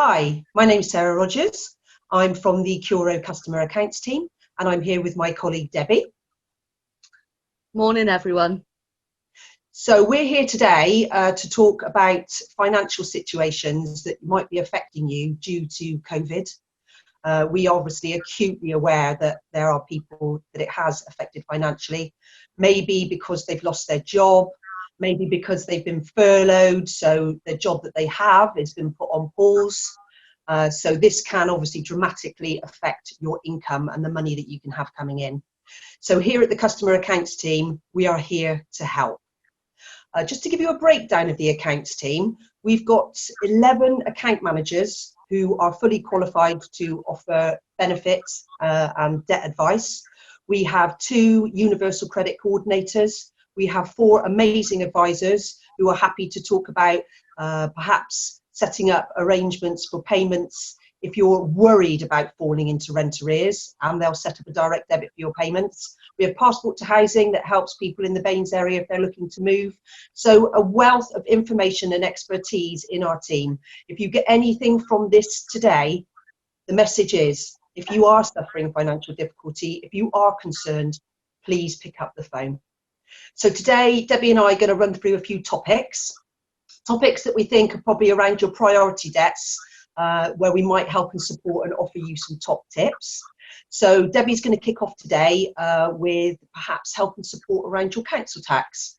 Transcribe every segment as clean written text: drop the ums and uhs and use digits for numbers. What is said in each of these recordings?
Hi, my name's Sarah Rogers. I'm from the Curo Customer Accounts team, and I'm here with my colleague Debbie. Morning, everyone. So we're here today to talk about financial situations that might be affecting you due to COVID. We are obviously acutely aware that there are people that it has affected financially, maybe because they've lost their job, maybe because they've been furloughed, so the job that they have has been put on pause. So this can obviously dramatically affect your income and the money that you can have coming in. So here at the Customer Accounts team, we are here to help. Just to give you a breakdown of the accounts team, we've got 11 account managers who are fully qualified to offer benefits and debt advice. We have 2 universal credit coordinators. We have 4 amazing advisors who are happy to talk about perhaps setting up arrangements for payments if you're worried about falling into rent arrears, and they'll set up a direct debit for your payments. We have Passport to Housing that helps people in the Baines area if they're looking to move. So a wealth of information and expertise in our team. If you get anything from this today, the message is, if you are suffering financial difficulty, if you are concerned, please pick up the phone. So today, Debbie and I are going to run through a few topics that we think are probably around your priority debts, where we might help and support and offer you some top tips. So Debbie's going to kick off today with perhaps help and support around your council tax.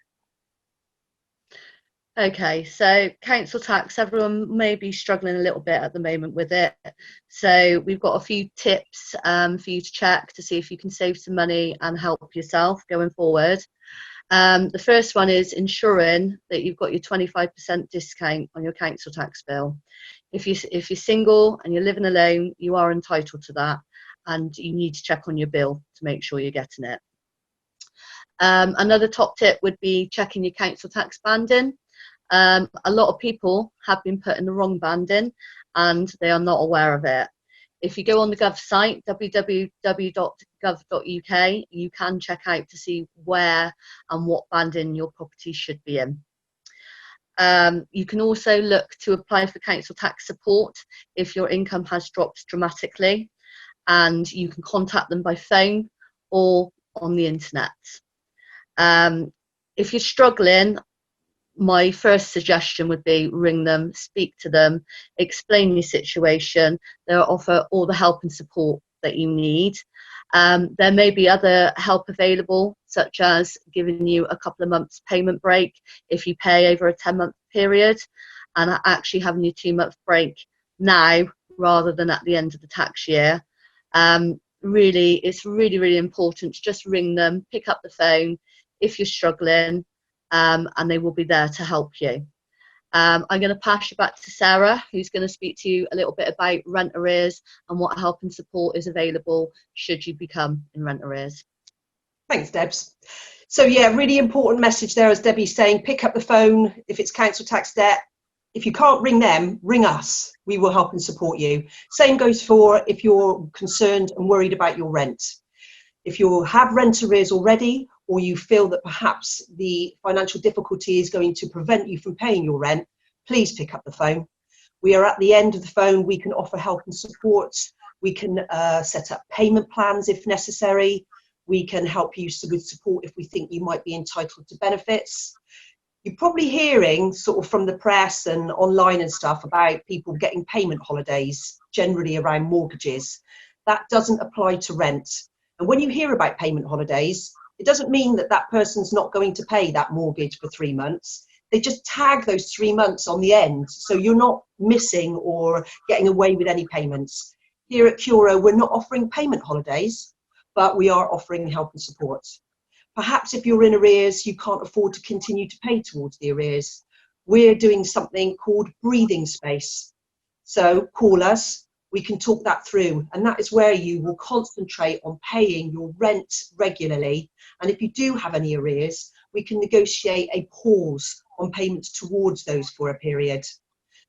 Okay, so council tax, everyone may be struggling a little bit at the moment with it. So we've got a few tips for you to check to see if you can save some money and help yourself going forward. The first one is ensuring that you've got your 25% discount on your council tax bill. If you're single and you're living alone, you are entitled to that, and you need to check on your bill to make sure you're getting it. Another top tip would be checking your council tax banding. A lot of people have been put in the wrong banding and they are not aware of it. If you go on the Gov site, www.gov.uk, you can check out to see where and what banding your property should be in. You can also look to apply for council tax support if your income has dropped dramatically, and you can contact them by phone or on the internet. If you're struggling, my first suggestion would be ring them, speak to them, explain your situation. They'll offer all the help and support that you need. There may be other help available, such as giving you a couple of months payment break if you pay over a 10-month period, and actually having your 2-month break now rather than at the end of the tax year. Really, it's really important to just ring them, pick up the phone if you're struggling, and they will be there to help you. I'm going to pass you back to Sarah, who's going to speak to you a little bit about rent arrears and what help and support is available should you become in rent arrears. Thanks, Debs. So yeah, really important message there, as Debbie's saying, pick up the phone if it's council tax debt. If you can't ring them, ring us. We will help and support you. Same goes for if you're concerned and worried about your rent. If you have rent arrears already, or you feel that perhaps the financial difficulty is going to prevent you from paying your rent, please pick up the phone. We are at the end of the phone. We can offer help and support. We can set up payment plans if necessary. We can help you with support if we think you might be entitled to benefits. You're probably hearing sort of from the press and online and stuff about people getting payment holidays, generally around mortgages. That doesn't apply to rent. And when you hear about payment holidays, it doesn't mean that that person's not going to pay that mortgage for 3 months. They just tag those 3 months on the end, so you're not missing or getting away with any payments. Here at Curo, we're not offering payment holidays, but we are offering help and support. Perhaps if you're in arrears, you can't afford to continue to pay towards the arrears. We're doing something called breathing space. So call us. We can talk that through, and that is where you will concentrate on paying your rent regularly. And if you do have any arrears, we can negotiate a pause on payments towards those for a period.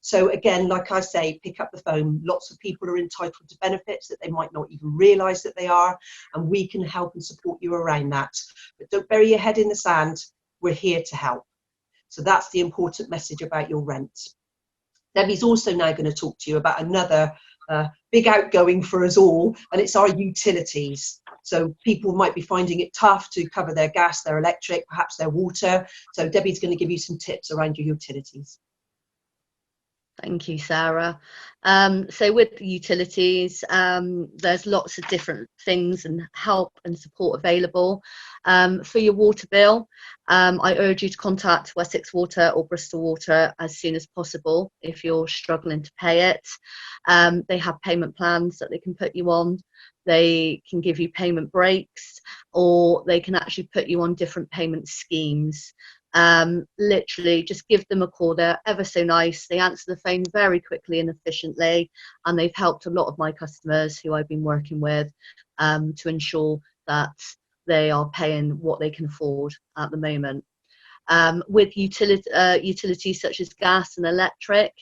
So again, like I say, pick up the phone. Lots of people are entitled to benefits that they might not even realise that they are, and we can help and support you around that. But don't bury your head in the sand. We're here to help. So that's the important message about your rent. Debbie's also now going to talk to you about another big outgoing for us all, and it's our utilities. So people might be finding it tough to cover their gas, their electric, perhaps their water. So Debbie's going to give you some tips around your utilities. Thank you, Sarah. So with the utilities, there's lots of different things and help and support available. For your water bill, I urge you to contact Wessex Water or Bristol Water as soon as possible if you're struggling to pay it. They have payment plans that they can put you on. They can give you payment breaks, or they can actually put you on different payment schemes. Literally just give them a call. They're ever so nice. They answer the phone very quickly and efficiently, and they've helped a lot of my customers who I've been working with to ensure that they are paying what they can afford at the moment. With utilities such as gas and electric,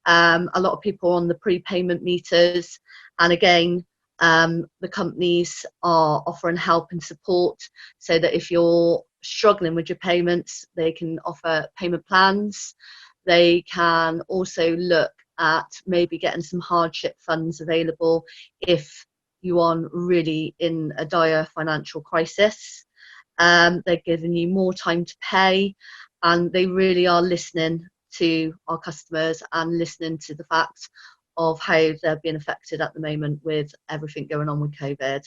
a lot of people are on the prepayment meters, and again, the companies are offering help and support so that if you're struggling with your payments, they can offer payment plans. They can also look at maybe getting some hardship funds available if you are really in a dire financial crisis. They're giving you more time to pay, and they really are listening to our customers and listening to the fact of how they're being affected at the moment with everything going on with COVID.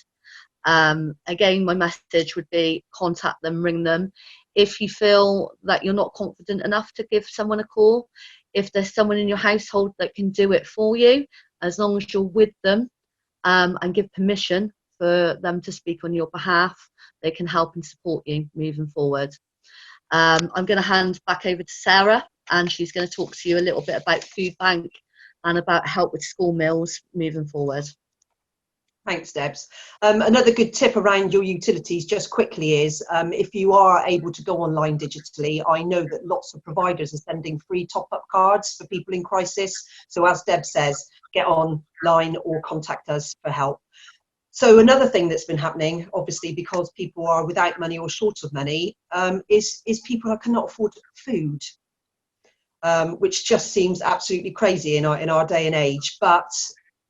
Again, my message would be contact them, ring them. If you feel that you're not confident enough to give someone a call, if there's someone in your household that can do it for you, as long as you're with them and give permission for them to speak on your behalf, they can help and support you moving forward. I'm going to hand back over to Sarah, and she's going to talk to you a little bit about Food Bank and about help with school meals moving forward. Thanks, Debs. Another good tip around your utilities just quickly is if you are able to go online digitally, I know that lots of providers are sending free top-up cards for people in crisis. So as Deb says, get online or contact us for help. So another thing that's been happening, obviously, because people are without money or short of money, is people who cannot afford food, which just seems absolutely crazy in our day and age. But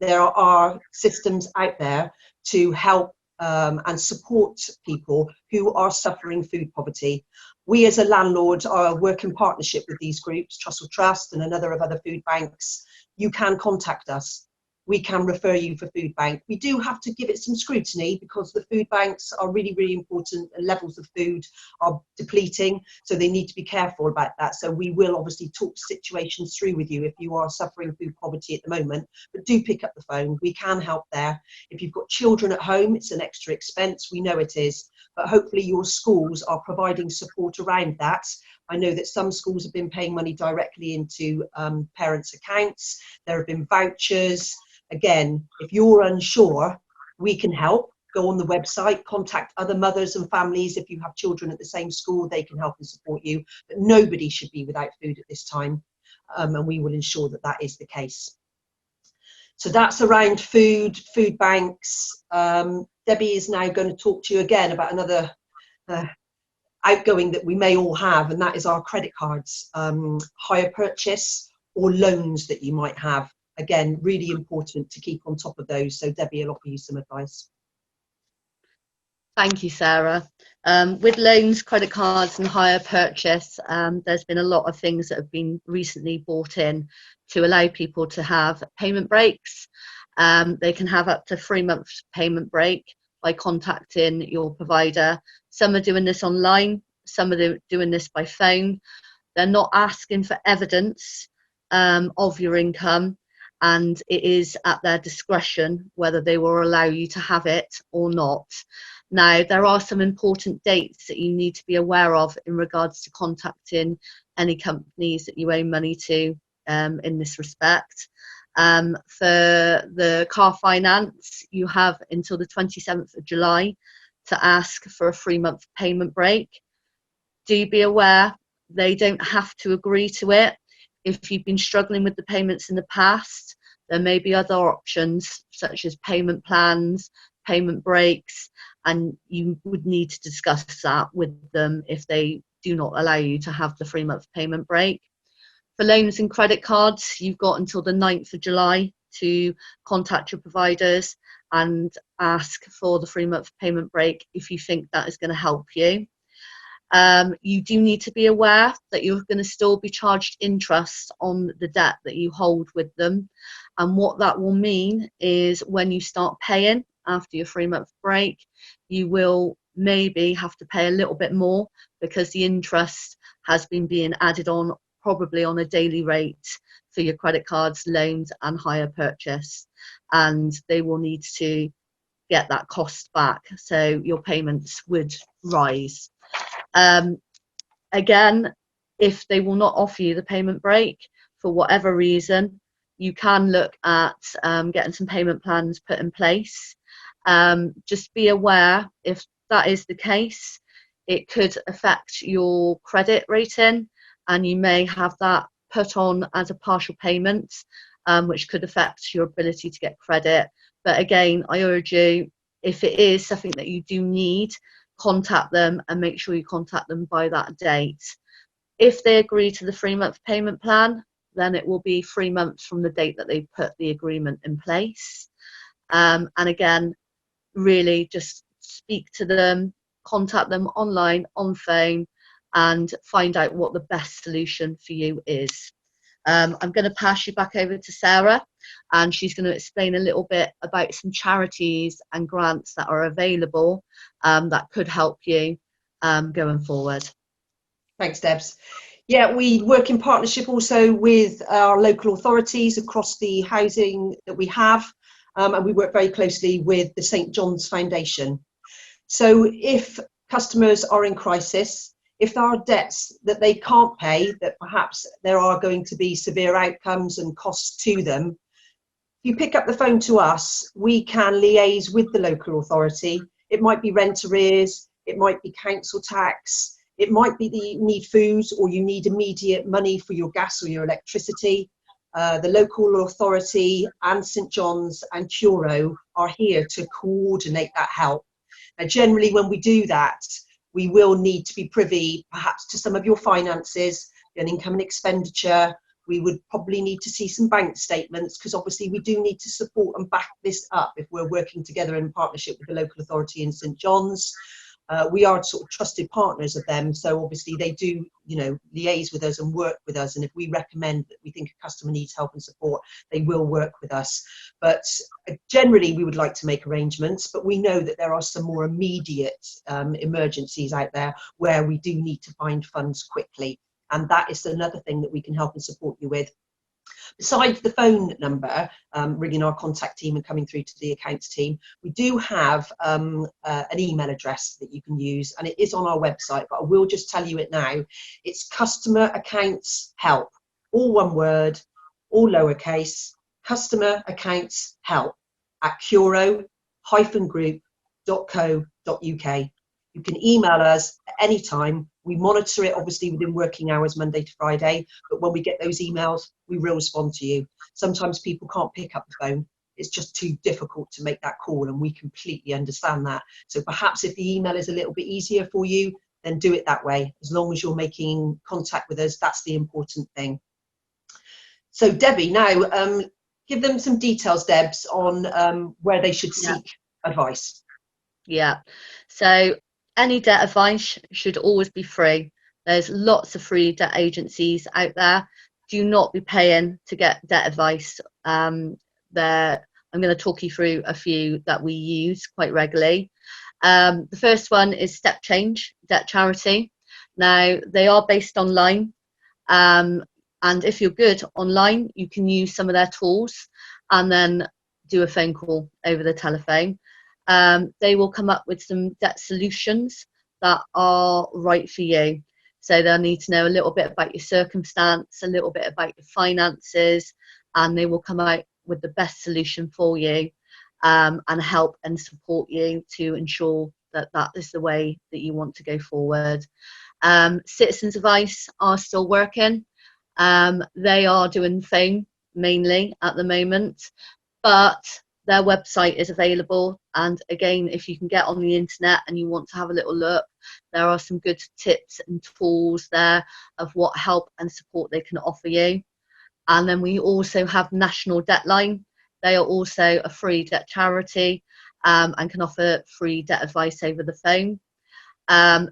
there are systems out there to help and support people who are suffering food poverty. We as a landlord work in partnership with these groups, Trussell Trust and another of other food banks. You can contact us. We can refer you for food bank. We do have to give it some scrutiny because the food banks are really, really important, and levels of food are depleting, so they need to be careful about that. So we will obviously talk situations through with you if you are suffering food poverty at the moment, but do pick up the phone. We can help there. If you've got children at home, it's an extra expense, we know it is, but hopefully your schools are providing support around that. I know that some schools have been paying money directly into parents' accounts. There have been vouchers. Again, if you're unsure, we can help. Go on the website, contact other mothers and families. If you have children at the same school, they can help and support you. But nobody should be without food at this time, and we will ensure that that is the case. So that's around food banks. Debbie is now going to talk to you again about another outgoing that we may all have, and that is our credit cards, hire purchase or loans that you might have. Again, really important to keep on top of those. So Debbie will offer you some advice. Thank you, Sarah. With loans, credit cards and hire purchase, there's been a lot of things that have been recently brought in to allow people to have payment breaks. They can have up to 3 months payment break by contacting your provider. Some are doing this online, some are doing this by phone. They're not asking for evidence of your income, and it is at their discretion whether they will allow you to have it or not. Now, there are some important dates that you need to be aware of in regards to contacting any companies that you owe money to in this respect. For the car finance, you have until the 27th of July to ask for a 3-month payment break. Do be aware, they don't have to agree to it. If you've been struggling with the payments in the past, there may be other options such as payment plans, payment breaks, and you would need to discuss that with them if they do not allow you to have the 3-month payment break. For loans and credit cards, you've got until the 9th of July to contact your providers and ask for the 3-month payment break if you think that is going to help you. You do need to be aware that you're going to still be charged interest on the debt that you hold with them. And what that will mean is when you start paying after your 3-month break, you will maybe have to pay a little bit more because the interest has been being added on, probably on a daily rate, for your credit cards, loans and hire purchase. And they will need to get that cost back. So your payments would rise. Again, if they will not offer you the payment break for whatever reason, you can look at getting some payment plans put in place. Just be aware, if that is the case, it could affect your credit rating and you may have that put on as a partial payment, which could affect your ability to get credit. But again, I urge you, if it is something that you do need, contact them and make sure you contact them by that date. If they agree to the 3-month payment plan, then it will be 3 months from the date that they put the agreement in place. And again, really just speak to them, contact them online, on phone, and find out what the best solution for you is. I'm going to pass you back over to Sarah, and she's going to explain a little bit about some charities and grants that are available that could help you going forward. Thanks, Debs. Yeah, we work in partnership also with our local authorities across the housing that we have, and we work very closely with the St John's Foundation. So if customers are in crisis, if there are debts that they can't pay, that perhaps there are going to be severe outcomes and costs to them, if you pick up the phone to us, we can liaise with the local authority. It might be rent arrears, it might be council tax, it might be that you need food or you need immediate money for your gas or your electricity. The local authority and St John's and Curo are here to coordinate that help. Now, generally, when we do that, we will need to be privy perhaps to some of your finances, an income and expenditure. We would probably need to see some bank statements, because obviously we do need to support and back this up if we're working together in partnership with the local authority in St John's. We are sort of trusted partners of them, so obviously they do, liaise with us and work with us, and if we recommend that we think a customer needs help and support, they will work with us. But generally we would like to make arrangements, but we know that there are some more immediate emergencies out there where we do need to find funds quickly, and that is another thing that we can help and support you with. Besides the phone number, ringing our contact team and coming through to the accounts team, we do have an email address that you can use, and it is on our website, but I will just tell you it now. It's customer accounts help, all one word, all lowercase, customer accounts help at curo-group.co.uk. You can email us at any time. We monitor it obviously within working hours, Monday to Friday, but when we get those emails, we will respond to you. Sometimes people can't pick up the phone. It's just too difficult to make that call, and we completely understand that. So perhaps if the email is a little bit easier for you, then do it that way. As long as you're making contact with us, that's the important thing. So Debbie, now give them some details, Debs, on where they should seek advice. Yeah, so any debt advice should always be free. There's lots of free debt agencies out there. Do not be paying to get debt advice. I'm going to talk you through a few that we use quite regularly. The first one is Step Change Debt Charity. Now, they are based online, and if you're good online, you can use some of their tools and then do a phone call over the telephone. They will come up with some debt solutions that are right for you. So they'll need to know a little bit about your circumstance, a little bit about your finances, and they will come out with the best solution for you and help and support you to ensure that that is the way that you want to go forward. Citizens Advice are still working. They are doing phone mainly at the moment, but their website is available, and again, if you can get on the internet and you want to have a little look, there are some good tips and tools there of what help and support they can offer you. And then we also have National Debtline. They are also a free debt charity, and can offer free debt advice over the phone.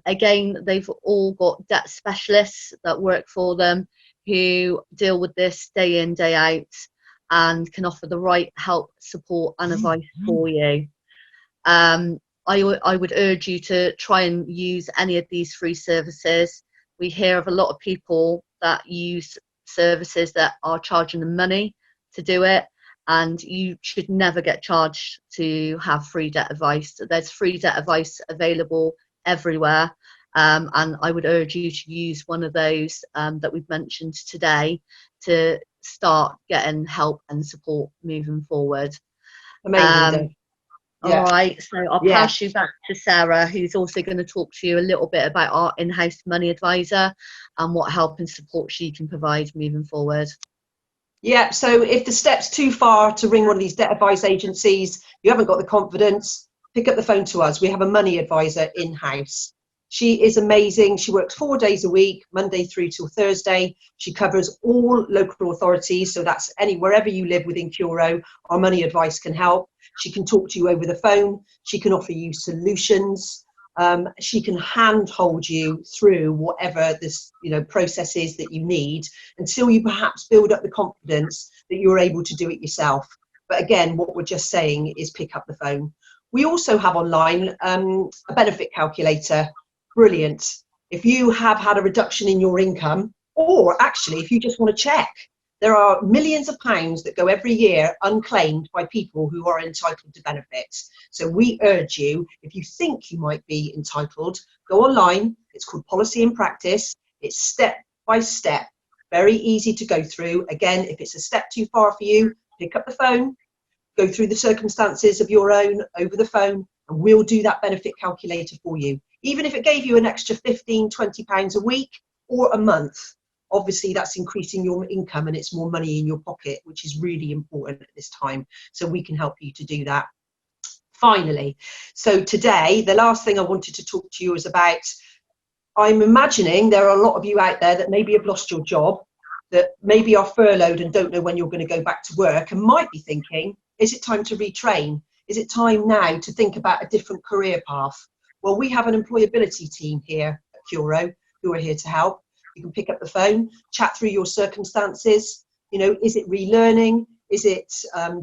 Again, they've all got debt specialists that work for them who deal with this day in, day out, and can offer the right help, support and advice for you. I would urge you to try and use any of these free services. We hear of a lot of people that use services that are charging them money to do it, and you should never get charged to have free debt advice. There's free debt advice available everywhere, and I would urge you to use one of those that we've mentioned today to start getting help and support moving forward. Amazing. All right, so I'll Yeah. pass you back to Sarah, who's also going to talk to you a little bit about our in-house money advisor and what help and support she can provide moving forward. Yeah, so if the step's too far to ring one of these debt advice agencies, you haven't got the confidence, pick up the phone to us. We have a money advisor in-house. She is amazing. She works 4 days a week, Monday through till Thursday. She covers all local authorities, so that's wherever you live within Curo, our money advice can help. She can talk to you over the phone. She can offer you solutions. She can handhold you through whatever this process is that you need, until you perhaps build up the confidence that you're able to do it yourself. But again, what we're just saying is pick up the phone. We also have online a benefit calculator. Brilliant. If you have had a reduction in your income, or actually if you just want to check, there are millions of pounds that go every year unclaimed by people who are entitled to benefits. So we urge you, if you think you might be entitled, go online. It's called Policy in Practice. It's step by step, very easy to go through. Again, if it's a step too far for you, pick up the phone, go through the circumstances of your own over the phone, and we'll do that benefit calculator for you. Even if it gave you an extra £15, £20 a week or a month, obviously that's increasing your income and it's more money in your pocket, which is really important at this time. So we can help you to do that. Finally, so today, the last thing I wanted to talk to you is about, I'm imagining there are a lot of you out there that maybe have lost your job, that maybe are furloughed and don't know when you're going to go back to work, and might be thinking, is it time to retrain? Is it time now to think about a different career path? Well, we have an employability team here at Curo who are here to help. You can pick up the phone, chat through your circumstances. Is it relearning? Is it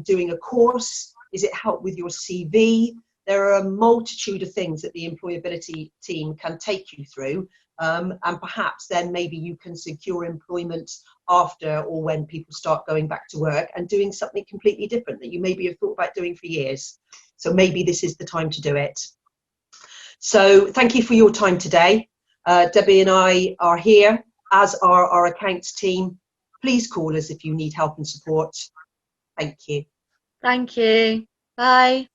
doing a course? Is it help with your CV? There are a multitude of things that the employability team can take you through, and perhaps then maybe you can secure employment after or when people start going back to work and doing something completely different that you maybe have thought about doing for years. So maybe this is the time to do it. So thank you for your time today. Debbie and I are here, as are our accounts team. Please call us if you need help and support. Thank you. Thank you. Bye.